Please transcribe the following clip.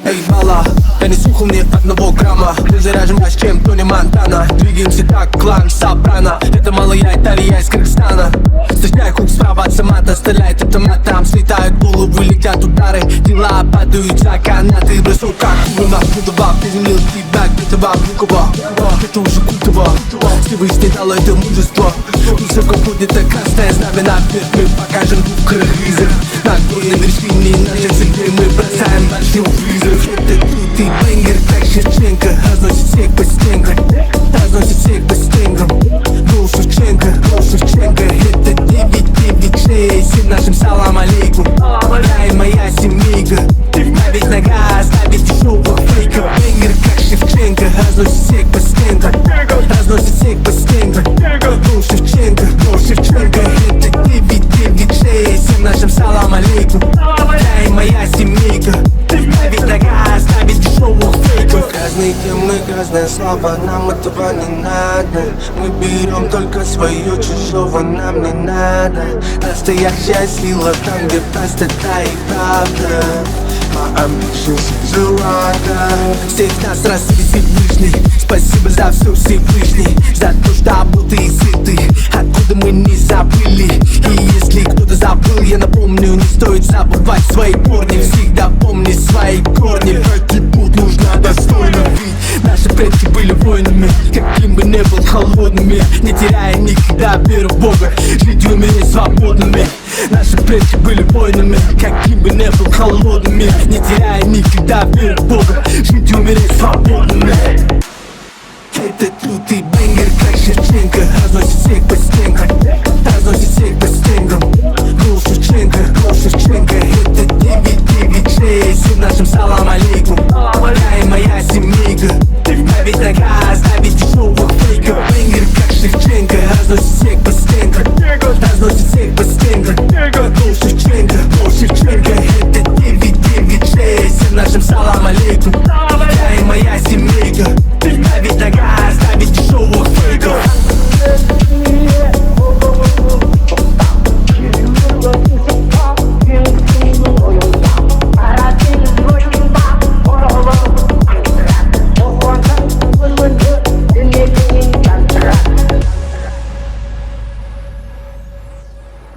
Эй, мала, я не слухал ни одного грамма. Мы заряжен больше, чем Тони Монтана. Двигаемся как клан Сопрано. Это малая Италия из Кыргызстана. Встречай круг справа от самата, стреляет автоматом. Слетают головы, летят удары. Тела падают за канаты. Бросок как кулина, Кутова. Приземлил тебя, где-то Внуково. Это уже Кутова. Всевышний дал это мужество. Высоко будет красное знамя наверх. Мы покажем двух кыргызов. На горной вершине нашей земли мы бросаем большой вызов. Это лютый бенгер, как Шевченко. Разносит всех по стенкам. Разносит всех по стенкам. Гол Шевченко, гол Шевченко. Это 996. И нашим салам алейкум. Я и моя семейка. Ставить на газ, ставить дешевых фейков. Бенгер, как Шевченко. Разносит всех по стенкам. Разносит всех по стенкам. Гол Шевченко, гол Шевченко. Это 996. Всем нашим салам алейкум. Я и моя семейка. Ставить на газ, ставить дешевых фейков. Разные темы, разные слова, нам этого не надо. Мы берем только свое, чужого нам не надо. Настоящая сила там, где простота и правда. My ambitions золото. Всех нас рассветит Всевышний. Спасибо за все, Всевышний. За то, что будто и сыты. Откуда мы не забыли. И если кто-то забыл, я напомню, не стоит забывать свои корни. Всегда помни свои корни. Пройти путь нужно достойно. Ведь наши предки были воинами. Каким бы ни был холодными, не теряя никогда веру в Бога. Жить и умереть свободными. Наши предки были воинами. Каким бы ни был холодными, не теряя никогда веру в Бога. Жить и умереть свободными. Этот лютый бенгер, как Шевченко. Разносит всех по